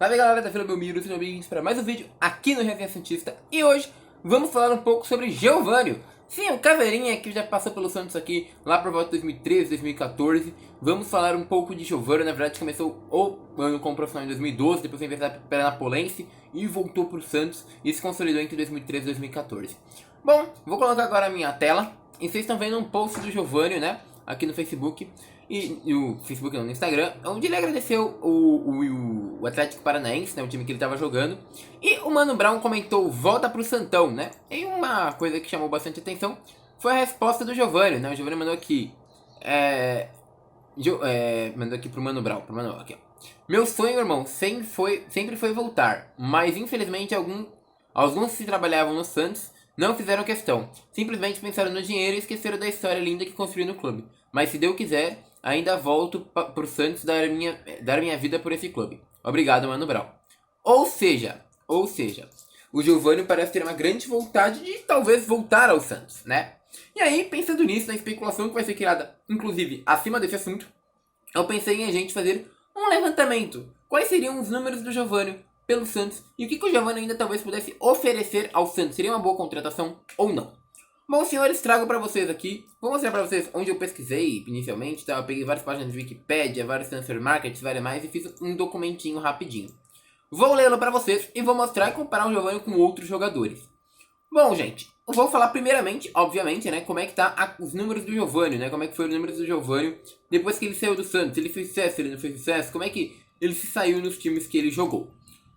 Salve galera da Vila Belmiro, sejam bem-vindos para mais um vídeo aqui no Resenha Santista. E hoje vamos falar um pouco sobre Geovânio. Sim, o Caveirinha que já passou pelo Santos aqui lá por volta de 2013, 2014. Vamos falar um pouco de Geovânio. Na verdade começou o ano como profissional em 2012, depois foi emprestado para Penapolense e voltou para o Santos e se consolidou entre 2013 e 2014. Bom, vou colocar agora a minha tela e vocês estão vendo um post do Geovânio, né, aqui no Facebook. E o Facebook não, no Instagram, onde ele agradeceu o Atlético Paranaense, né, o time que ele estava jogando. E o Mano Brown comentou, volta pro Santão, né? E uma coisa que chamou bastante atenção foi a resposta do Geovânio, né? O Geovânio mandou aqui, mandou aqui pro Mano Brown, aqui, ó. Meu sonho, irmão, sempre foi voltar, mas infelizmente alguns que trabalhavam no Santos não fizeram questão. Simplesmente pensaram no dinheiro e esqueceram da história linda que construí no clube. Mas se Deus quiser, ainda volto pro Santos dar minha vida por esse clube. Obrigado, Mano Brown. Ou seja, o Geovânio parece ter uma grande vontade de talvez voltar ao Santos, né? E aí, pensando nisso, na especulação que vai ser criada, inclusive, acima desse assunto, eu pensei em a gente fazer um levantamento. Quais seriam os números do Geovânio pelo Santos e o que o Geovânio ainda talvez pudesse oferecer ao Santos? Seria uma boa contratação ou não? Bom, senhores, trago pra vocês aqui, vou mostrar pra vocês onde eu pesquisei inicialmente, tá? Eu peguei várias páginas de Wikipedia, vários transfer markets, várias mais, e fiz um documentinho rapidinho. Vou lê-lo pra vocês e vou mostrar e comparar o Geovânio com outros jogadores. Bom, gente, eu vou falar primeiramente, obviamente, né, como é que tá os números do Geovânio, né? Como é que foi os números do Geovânio depois que ele saiu do Santos, ele fez sucesso, ele não fez sucesso, como é que ele se saiu nos times que ele jogou.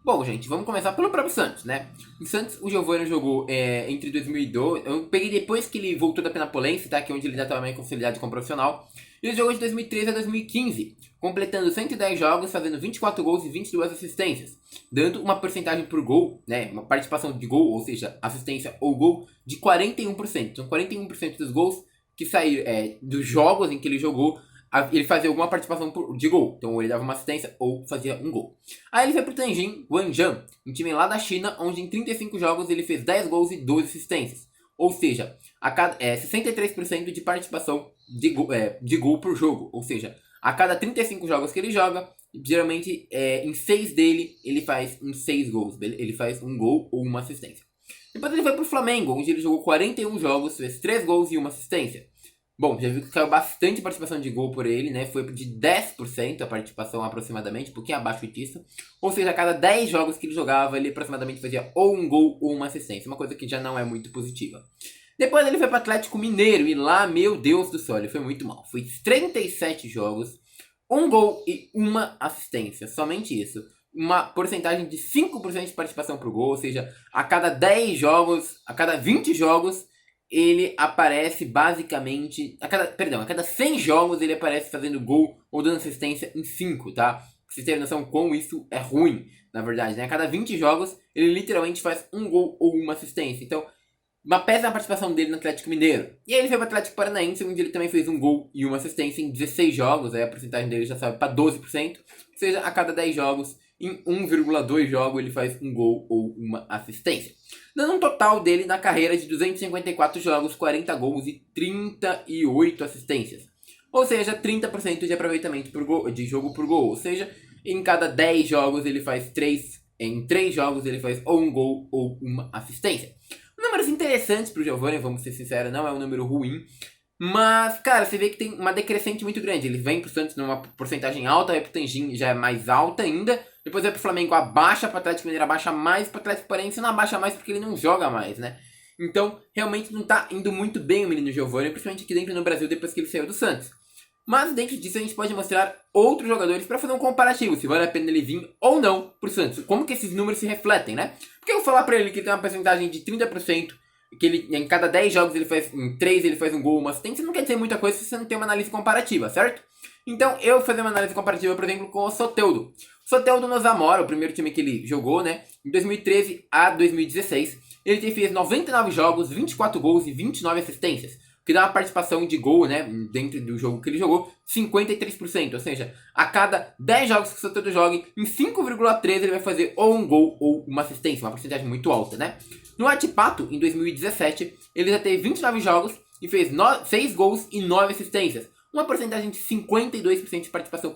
Bom, gente, vamos começar pelo próprio Santos, né? O Santos, o Geovânio jogou entre 2012... Eu peguei depois que ele voltou da Penapolense, tá? Que é onde ele já estava meio consolidado como profissional. E ele jogou de 2013 a 2015, completando 110 jogos, fazendo 24 gols e 22 assistências, dando uma porcentagem por gol, né? Uma participação de gol, ou seja, assistência ou gol, de 41%. Então, 41% dos gols que saíram dos jogos em que ele jogou, ele fazia alguma participação de gol. Então, ou ele dava uma assistência ou fazia um gol. Aí ele foi pro Tianjin Wanjian, um time lá da China, onde em 35 jogos ele fez 10 gols e 12 assistências. Ou seja, 63% de participação de gol por jogo. Ou seja, a cada 35 jogos que ele joga, geralmente em 6 dele ele faz 6 gols. Ele faz um gol ou uma assistência. Depois ele foi pro Flamengo, onde ele jogou 41 jogos, fez 3 gols e uma assistência. Bom, já viu que caiu bastante participação de gol por ele, né? Foi de 10% a participação aproximadamente, um pouquinho abaixo disso. Ou seja, a cada 10 jogos que ele jogava, ele aproximadamente fazia ou um gol ou uma assistência. Uma coisa que já não é muito positiva. Depois ele foi para o Atlético Mineiro e lá, meu Deus do céu, ele foi muito mal. Foi 37 jogos, um gol e uma assistência. Somente isso. Uma porcentagem de 5% de participação por gol, ou seja, a cada 10 jogos, a cada 20 jogos, ele aparece basicamente... A cada 100 jogos ele aparece fazendo gol ou dando assistência em 5, tá? Pra vocês terem noção quão isso é ruim, na verdade, né? A cada 20 jogos ele literalmente faz um gol ou uma assistência. Então, uma péssima participação dele no Atlético Mineiro. E aí ele foi pro Atlético Paranaense, onde ele também fez um gol e uma assistência em 16 jogos. Aí a porcentagem dele já sobe para 12%. Ou seja, a cada 10 jogos, em 1,2 jogos ele faz um gol ou uma assistência. Dando um total dele na carreira de 254 jogos, 40 gols e 38 assistências. Ou seja, 30% de aproveitamento de jogo por gol. Ou seja, em cada 10 jogos ele faz 3. Em 3 jogos ele faz ou um gol ou uma assistência. Números interessantes pro Geovânio, vamos ser sinceros, não é um número ruim. Mas, cara, você vê que tem uma decrescente muito grande. Ele vem pro Santos numa porcentagem alta, vai pro Tianjin já é mais alta ainda. Depois vai pro Flamengo, abaixa pro Atlético Mineiro, abaixa mais pro Atlético Paranaense, não abaixa mais porque ele não joga mais, né? Então, realmente não tá indo muito bem o menino Geovânio, principalmente aqui dentro no Brasil, depois que ele saiu do Santos. Mas dentro disso a gente pode mostrar outros jogadores para fazer um comparativo, se vale a pena ele vir ou não pro Santos. Como que esses números se refletem, né? Porque eu vou falar pra ele que ele tem uma porcentagem de 30%, que ele, em cada 10 jogos ele faz, em 3 ele faz um gol, uma assistência, não quer dizer muita coisa se você não tem uma análise comparativa, certo? Então eu vou fazer uma análise comparativa, por exemplo, com o Soteldo. O Soteldo no Zamora, o primeiro time que ele jogou, né? Em 2013 a 2016, ele fez 99 jogos, 24 gols e 29 assistências. Que dá uma participação de gol, né, dentro do jogo que ele jogou, 53%. Ou seja, a cada 10 jogos que o Soteldo joga, em 5,3 ele vai fazer ou um gol ou uma assistência. Uma porcentagem muito alta, né? No Atipato, em 2017, ele já teve 29 jogos e fez 6 gols e 9 assistências. Uma porcentagem de 52% de participação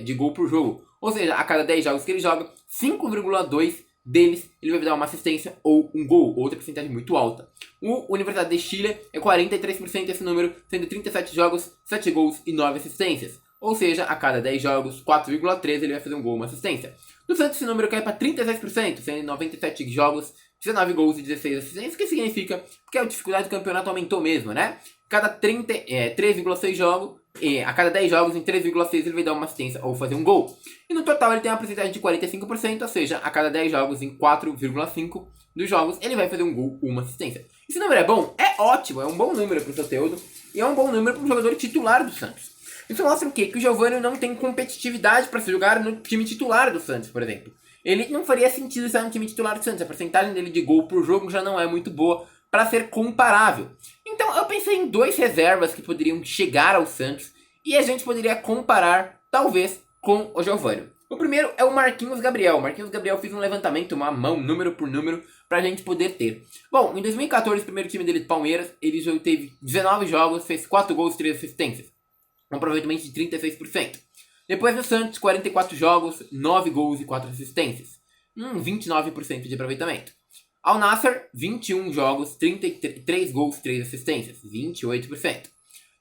de gol por jogo. Ou seja, a cada 10 jogos que ele joga, 5,2 deles ele vai dar uma assistência ou um gol, outra porcentagem muito alta. O Universidade de Chile é 43% esse número, sendo 37 jogos, 7 gols e 9 assistências. Ou seja, a cada 10 jogos, 4,3 ele vai fazer um gol e uma assistência. No Santos esse número cai para 36%, sendo 97 jogos, 19 gols e 16 assistências. O que significa? Porque a dificuldade do campeonato aumentou mesmo, né? Cada 3,6 jogos, a cada 10 jogos, em 3,6 ele vai dar uma assistência ou fazer um gol. E no total ele tem uma porcentagem de 45%, ou seja, a cada 10 jogos, em 4,5 dos jogos, ele vai fazer um gol ou uma assistência. Esse número é bom? É ótimo, é um bom número para o Soteldo e é um bom número para o jogador titular do Santos. Isso mostra o quê? Que o Giovani não tem competitividade para se jogar no time titular do Santos, por exemplo. Ele não faria sentido estar no time titular do Santos. A porcentagem dele de gol por jogo já não é muito boa para ser comparável. Então eu pensei em 2 reservas que poderiam chegar ao Santos e a gente poderia comparar, talvez, com o Giovani. O primeiro é o Marquinhos Gabriel. O Marquinhos Gabriel fez um levantamento, uma mão, número por número, pra gente poder ter. Bom, em 2014, o primeiro time dele do Palmeiras, ele já teve 19 jogos, fez 4 gols e 3 assistências. Um aproveitamento de 36%. Depois no Santos, 44 jogos, 9 gols e 4 assistências. 29% de aproveitamento. Al Nassr, 21 jogos, 33 gols e 3 assistências. 28%.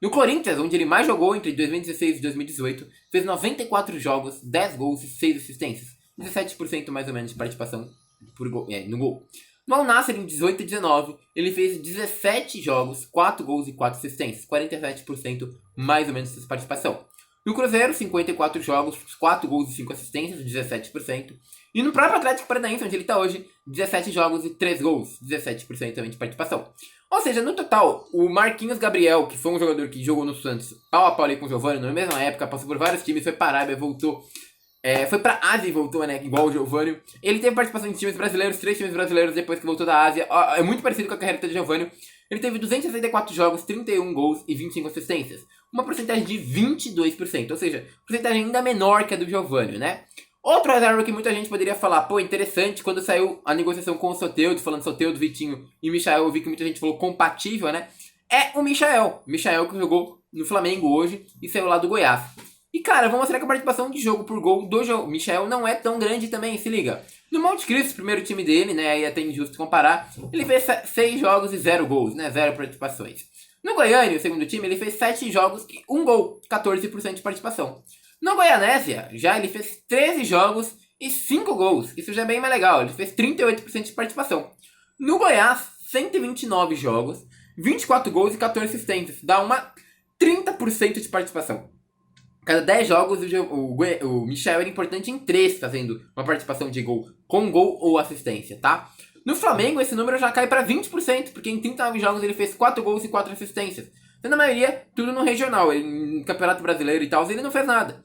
No Corinthians, onde ele mais jogou entre 2016 e 2018, fez 94 jogos, 10 gols e 6 assistências. 17% mais ou menos de participação no gol. No Al Nassr, em 18 e 19, ele fez 17 jogos, 4 gols e 4 assistências. 47% mais ou menos de participação. No Cruzeiro, 54 jogos, 4 gols e 5 assistências, 17%. E no próprio Atlético Paranaense, onde ele está hoje, 17 jogos e 3 gols, 17% também de participação. Ou seja, no total, o Marquinhos Gabriel, que foi um jogador que jogou no Santos pau a pau ali com o Giovani, na mesma época, passou por vários times, foi para a Arábia, voltou. Foi pra Ásia e voltou, né? Igual o Giovani. Ele teve participação em times brasileiros, 3 times brasileiros depois que voltou da Ásia. É muito parecido com a carreira do Giovani. Ele teve 264 jogos, 31 gols e 25 assistências. Uma porcentagem de 22%. Ou seja, porcentagem ainda menor que a do Giovani, né? Outro reserva que muita gente poderia falar, pô, interessante, quando saiu a negociação com o Soteldo, falando Soteldo, Vitinho e Michael, eu vi que muita gente falou compatível, né? É o Michael. Michael que jogou no Flamengo hoje e saiu lá do Goiás. E cara, vou mostrar que a participação de jogo por gol do Michael não é tão grande também, se liga. No Monte Cristo, primeiro time dele, né, aí é até injusto comparar, ele fez 6 jogos e 0 gols, né, 0 participações. No Goiânia, o segundo time, ele fez 7 jogos e 1 gol, 14% de participação. No Goianésia, já ele fez 13 jogos e 5 gols, isso já é bem mais legal, ele fez 38% de participação. No Goiás, 129 jogos, 24 gols e 14 assistências, dá uma 30% de participação. Cada 10 jogos, o Michel era importante em 3, fazendo uma participação de gol, com gol ou assistência, tá? No Flamengo, esse número já cai para 20%, porque em 39 jogos ele fez 4 gols e 4 assistências. Sendo a maioria, tudo no regional, no Campeonato Brasileiro e tal, ele não fez nada.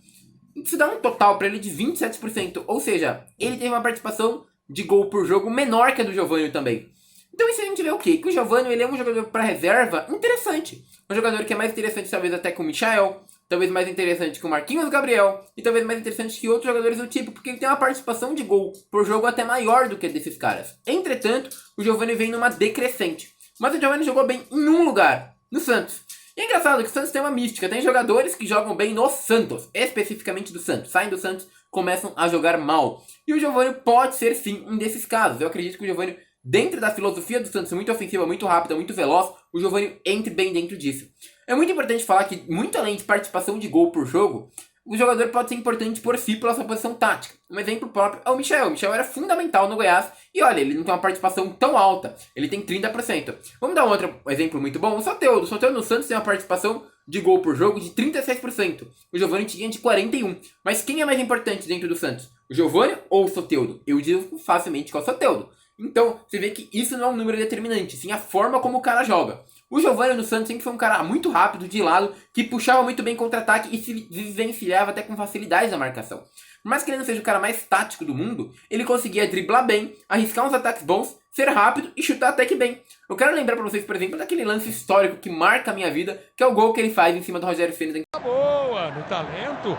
Isso dá um total para ele de 27%, ou seja, ele teve uma participação de gol por jogo menor que a do Giovani também. Então isso a gente vê o quê? Que o Giovani ele é um jogador para reserva interessante. Um jogador que é mais interessante talvez até que o Michael, talvez mais interessante que o Marquinhos Gabriel e talvez mais interessante que outros jogadores do tipo, porque ele tem uma participação de gol por jogo até maior do que a desses caras. Entretanto, o Giovani vem numa decrescente. Mas o Giovani jogou bem em um lugar, no Santos. E é engraçado que o Santos tem uma mística, tem jogadores que jogam bem no Santos, especificamente do Santos. Saem do Santos, começam a jogar mal. E o Giovani pode ser sim um desses casos. Eu acredito que o Giovani, dentro da filosofia do Santos, muito ofensiva, muito rápida, muito veloz, o Giovani entre bem dentro disso. É muito importante falar que, muito além de participação de gol por jogo, o jogador pode ser importante por si pela sua posição tática. Um exemplo próprio é o Michel. O Michel era fundamental no Goiás e olha, ele não tem uma participação tão alta. Ele tem 30%. Vamos dar um outro exemplo muito bom. O Soteldo. O Soteldo no Santos tem uma participação de gol por jogo de 36%. O Giovani tinha de 41%. Mas quem é mais importante dentro do Santos? O Giovani ou o Soteldo? Eu digo facilmente que é o Soteldo. Então, você vê que isso não é um número determinante, sim a forma como o cara joga. O Giovani no Santos sempre foi um cara muito rápido, de lado, que puxava muito bem contra-ataque e se desvencilhava até com facilidade na marcação. Por mais que ele não seja o cara mais tático do mundo, ele conseguia driblar bem, arriscar uns ataques bons, ser rápido e chutar até que bem. Eu quero lembrar pra vocês, por exemplo, daquele lance histórico que marca a minha vida, que é o gol que ele faz em cima do Rogério Ceni. Boa, no talento.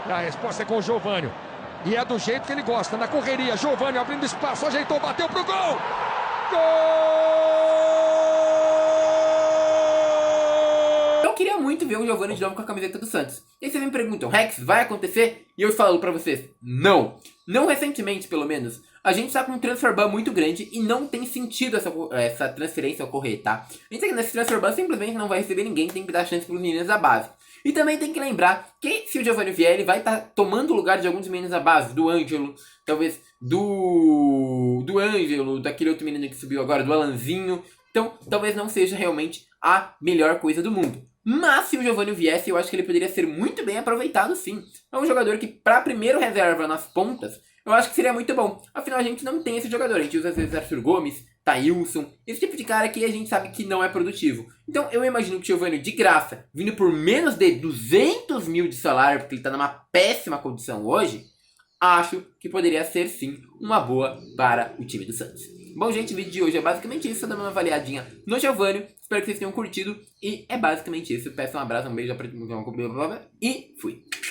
A resposta é com o Giovani. E é do jeito que ele gosta, na correria. Giovani abrindo espaço, ajeitou, bateu pro gol! Gol! Eu queria muito muito ver o Giovani de novo com a camiseta do Santos. E aí vocês me perguntam, Rex, vai acontecer? E eu falo pra vocês, não. Não recentemente, pelo menos. A gente tá com um transfer ban muito grande e não tem sentido essa transferência ocorrer, tá? A gente tá nesse transfer ban simplesmente não vai receber ninguém, tem que dar chance pros meninos da base. E também tem que lembrar que se o Giovani vier, ele vai estar tomando o lugar de alguns meninos da base, do Ângelo, talvez do Ângelo, daquele outro menino que subiu agora, do Alanzinho. Então, talvez não seja realmente a melhor coisa do mundo. Mas se o Giovani viesse, eu acho que ele poderia ser muito bem aproveitado, sim. É um jogador que, para primeiro reserva nas pontas, eu acho que seria muito bom. Afinal, a gente não tem esse jogador. A gente usa às vezes Arthur Gomes, Thailson, esse tipo de cara que a gente sabe que não é produtivo. Então, eu imagino que o Giovani, de graça, vindo por menos de 200 mil de salário, porque ele está numa péssima condição hoje, acho que poderia ser, sim, uma boa para o time do Santos. Bom, gente, o vídeo de hoje é basicamente isso. Tô dando uma avaliadinha no Giovani. Espero que vocês tenham curtido. E é basicamente isso. Peço um abraço, um beijo, e fui.